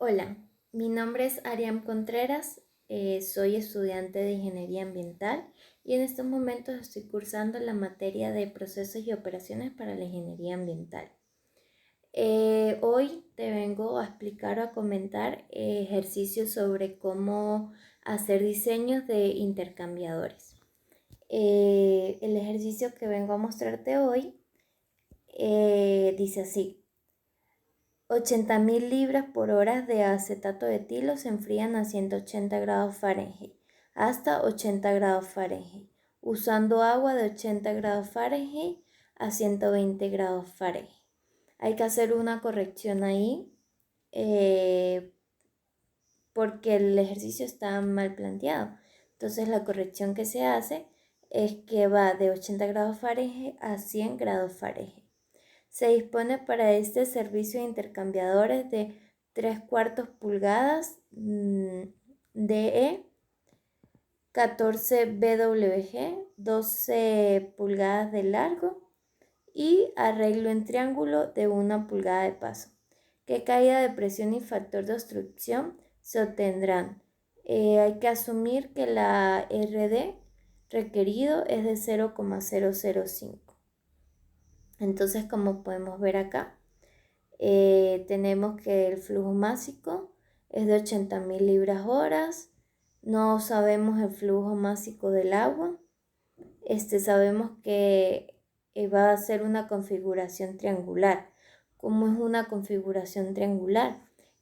Hola, mi nombre es Ariam Contreras, soy estudiante de Ingeniería Ambiental y en estos momentos estoy cursando la materia de Procesos y Operaciones para la Ingeniería Ambiental. Hoy te vengo a explicar o a comentar ejercicios sobre cómo hacer diseños de intercambiadores. El ejercicio que vengo a mostrarte hoy dice así. 80.000 libras por hora de acetato de etilo se enfrían a 180 grados Fahrenheit hasta 80 grados Fahrenheit, usando agua de 80 grados Fahrenheit a 120 grados Fahrenheit. Hay que hacer una corrección ahí porque el ejercicio está mal planteado. Entonces la corrección que se hace es que va de 80 grados Fahrenheit a 100 grados Fahrenheit. Se dispone para este servicio de intercambiadores de 3/4 pulgadas DE, 14 BWG, 12 pulgadas de largo y arreglo en triángulo de 1 pulgada de paso. ¿Qué caída de presión y factor de obstrucción se obtendrán? Hay que asumir que la RD requerido es de 0,005. Entonces, como podemos ver acá, tenemos que el flujo másico es de 80.000 libras horas. No sabemos el flujo másico del agua. Sabemos que va a ser una configuración triangular. ¿Cómo es una configuración triangular?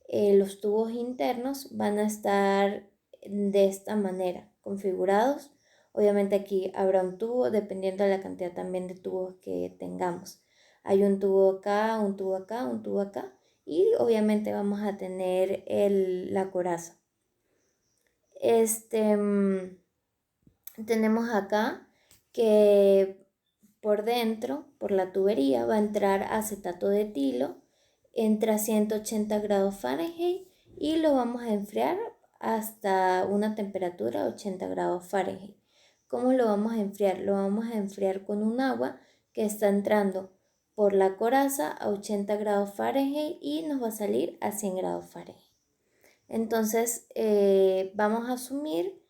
Los tubos internos van a estar de esta manera, configurados. Obviamente aquí habrá un tubo, dependiendo de la cantidad también de tubos que tengamos. Hay un tubo acá, un tubo acá, un tubo acá. Y obviamente vamos a tener la coraza. Tenemos acá que por dentro, por la tubería, va a entrar acetato de etilo, entra a 180 grados Fahrenheit y lo vamos a enfriar hasta una temperatura de 80 grados Fahrenheit. ¿Cómo lo vamos a enfriar? Lo vamos a enfriar con un agua que está entrando por la coraza a 80 grados Fahrenheit y nos va a salir a 100 grados Fahrenheit. Entonces vamos a asumir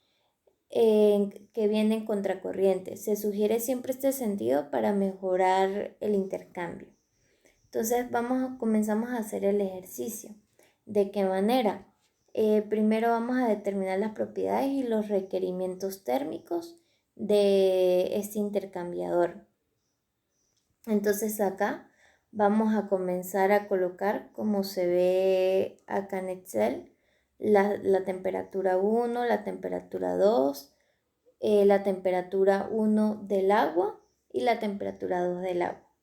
que viene en contracorriente. Se sugiere siempre este sentido para mejorar el intercambio. Entonces comenzamos a hacer el ejercicio. ¿De qué manera? Primero vamos a determinar las propiedades y los requerimientos térmicos de este intercambiador. Entonces acá vamos a comenzar a colocar, como se ve acá en Excel, la temperatura 1, la temperatura 2, la temperatura 1 del agua y la temperatura 2 del agua.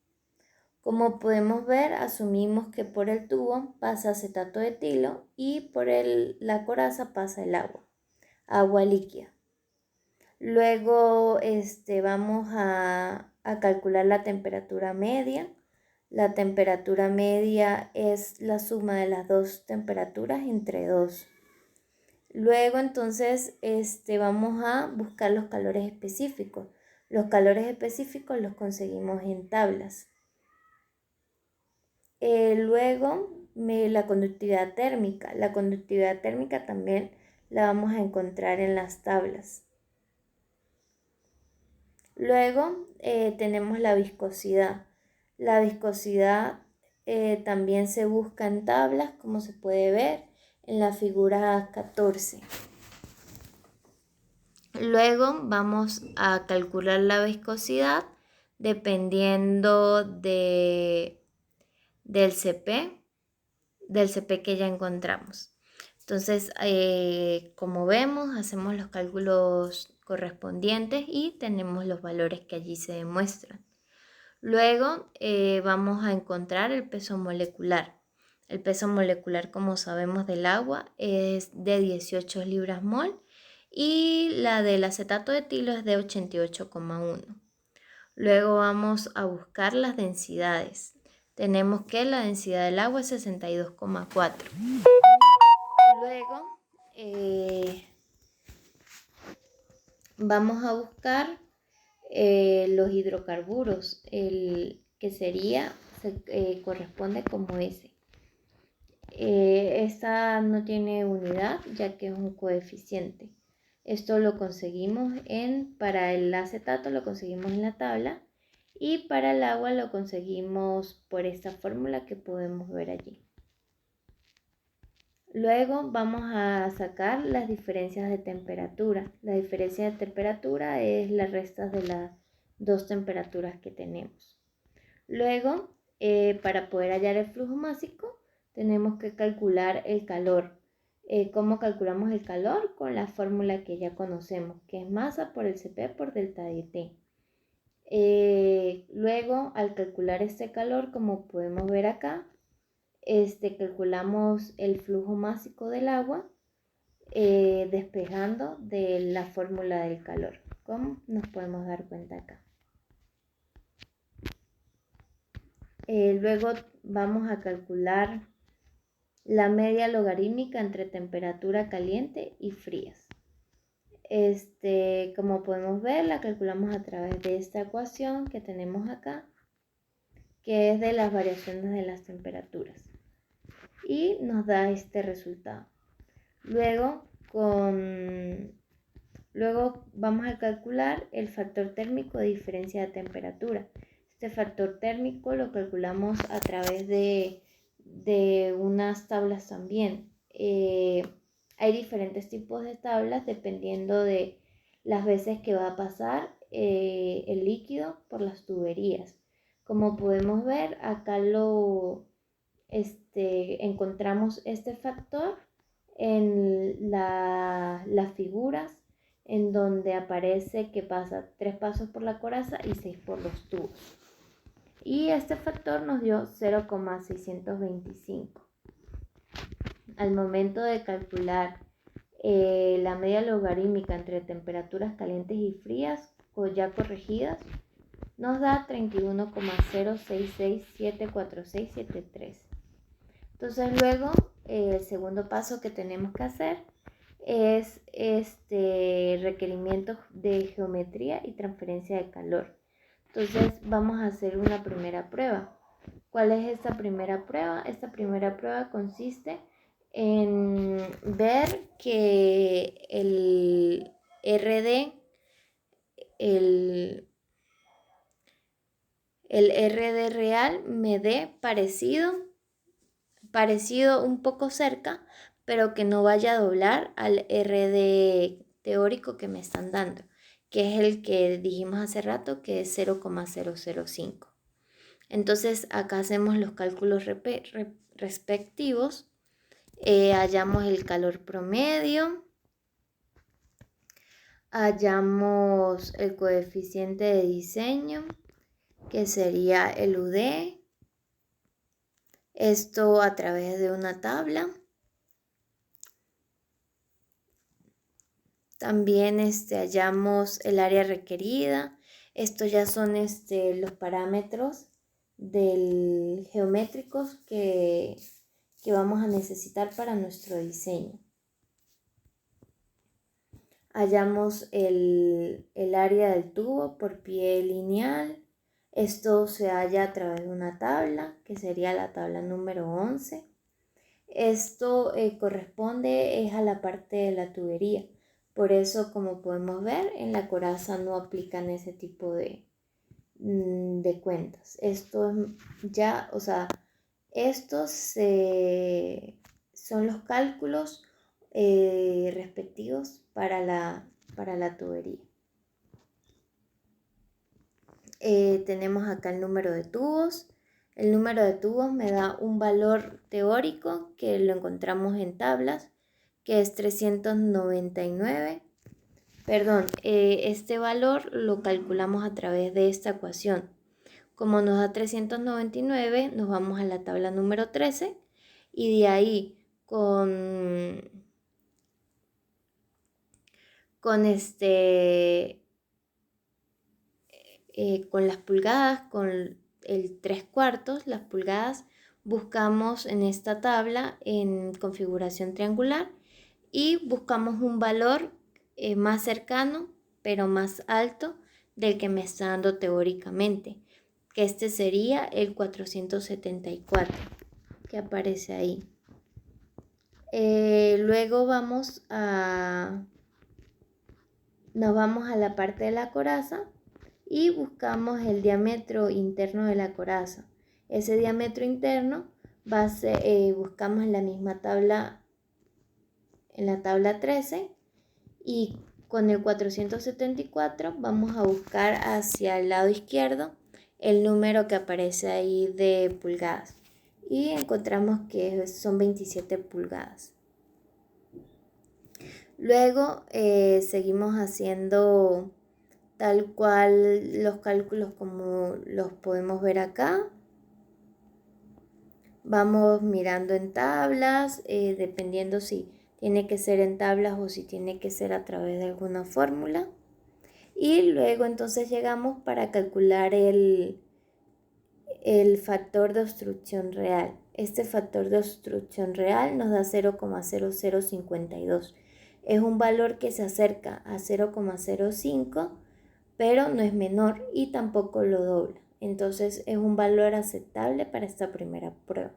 Como podemos ver, asumimos que por el tubo pasa acetato de etilo y por la coraza pasa el agua líquida. Luego vamos a calcular la temperatura media. La temperatura media es la suma de las dos temperaturas entre 2. Luego entonces vamos a buscar los calores específicos. Los calores específicos los conseguimos en tablas. Luego la conductividad térmica. La conductividad térmica también la vamos a encontrar en las tablas. Luego tenemos la viscosidad. La viscosidad también se busca en tablas, como se puede ver en la figura 14. Luego vamos a calcular la viscosidad dependiendo del CP que ya encontramos. Entonces, como vemos, hacemos los cálculos correspondientes y tenemos los valores que allí se demuestran. Luego vamos a encontrar el peso molecular. El peso molecular, como sabemos, del agua es de 18 libras mol y la del acetato de etilo es de 88,1. Luego vamos a buscar las densidades. Tenemos que la densidad del agua es 62,4. Luego vamos a buscar los hidrocarburos, el que corresponde como ese. esta no tiene unidad ya que es un coeficiente. Esto lo conseguimos para el acetato lo conseguimos en la tabla y para el agua lo conseguimos por esta fórmula que podemos ver allí. Luego vamos a sacar las diferencias de temperatura. La diferencia de temperatura es la resta de las dos temperaturas que tenemos. Luego, para poder hallar el flujo másico, tenemos que calcular el calor. ¿Cómo calculamos el calor? Con la fórmula que ya conocemos, que es masa por el Cp por delta de T. Luego, al calcular este calor, como podemos ver acá, calculamos el flujo másico del agua despejando de la fórmula del calor, como nos podemos dar cuenta acá. Luego vamos a calcular la media logarítmica entre temperatura caliente y frías. Como podemos ver, la calculamos a través de esta ecuación que tenemos acá, que es de las variaciones de las temperaturas. Y nos da este resultado. Luego vamos a calcular el factor térmico de diferencia de temperatura. Este factor térmico lo calculamos a través de unas tablas también. Hay diferentes tipos de tablas dependiendo de las veces que va a pasar el líquido por las tuberías. Como podemos ver, acá encontramos este factor en las figuras en donde aparece que pasa 3 pasos por la coraza y 6 por los tubos. Y este factor nos dio 0,625. Al momento de calcular la media logarítmica entre temperaturas calientes y frías ya corregidas, nos da 31,06674673. Entonces luego el segundo paso que tenemos que hacer es requerimientos de geometría y transferencia de calor. Entonces vamos a hacer una primera prueba. ¿Cuál es esta primera prueba? Esta primera prueba consiste en ver que el RD, el RD real me dé parecido un poco cerca, pero que no vaya a doblar al RD teórico que me están dando, que es el que dijimos hace rato, que es 0,005. Entonces acá hacemos los cálculos respectivos. Hallamos el calor promedio, hallamos el coeficiente de diseño, que sería el UD, esto a través de una tabla. También hallamos el área requerida. Estos ya son los parámetros geométricos que vamos a necesitar para nuestro diseño. Hallamos el área del tubo por pie lineal. Esto se halla a través de una tabla, que sería la tabla número 11. Esto corresponde a la parte de la tubería. Por eso, como podemos ver, en la coraza no aplican ese tipo de cuentas. Esto ya, estos son los cálculos respectivos para la tubería. Tenemos acá el número de tubos. El número de tubos me da un valor teórico que lo encontramos en tablas, que es 399. Este valor lo calculamos a través de esta ecuación. Como nos da 399, nos vamos a la tabla número 13 y de ahí con las pulgadas, con el 3/4, las pulgadas, buscamos en esta tabla en configuración triangular y buscamos un valor más cercano pero más alto del que me está dando teóricamente, que sería el 474 que aparece ahí. Luego nos vamos a la parte de la coraza y buscamos el diámetro interno de la coraza. Ese diámetro interno va a ser, buscamos en la misma tabla, en la tabla 13, y con el 474 vamos a buscar hacia el lado izquierdo el número que aparece ahí de pulgadas y encontramos que son 27 pulgadas. Luego seguimos haciendo tal cual los cálculos como los podemos ver acá. Vamos mirando en tablas, dependiendo si tiene que ser en tablas o si tiene que ser a través de alguna fórmula. Y luego entonces llegamos para calcular el factor de obstrucción real. Este factor de obstrucción real nos da 0,0052. Es un valor que se acerca a 0,05, pero no es menor y tampoco lo dobla. Entonces es un valor aceptable para esta primera prueba.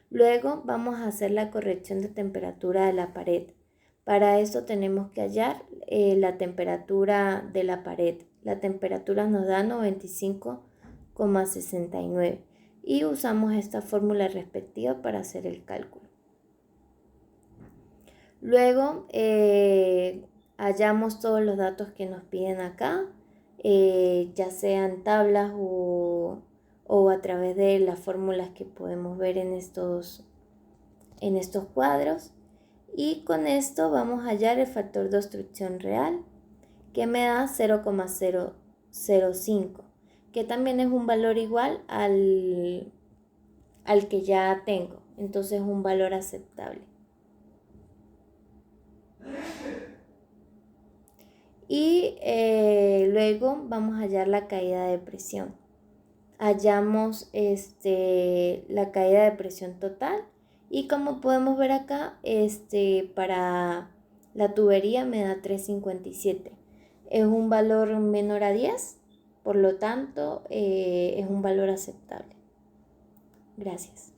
Luego vamos a hacer la corrección de temperatura de la pared. Para eso tenemos que hallar la temperatura de la pared. La temperatura nos da 95,69 y usamos esta fórmula respectiva para hacer el cálculo. Luego hallamos todos los datos que nos piden acá, ya sean tablas o a través de las fórmulas que podemos ver en estos cuadros. Y con esto vamos a hallar el factor de obstrucción real, que me da 0,005, que también es un valor igual al que ya tengo. Entonces es un valor aceptable. Y luego vamos a hallar la caída de presión. Hallamos la caída de presión total y como podemos ver acá, para la tubería me da 3,57. Es un valor menor a 10, por lo tanto es un valor aceptable. Gracias.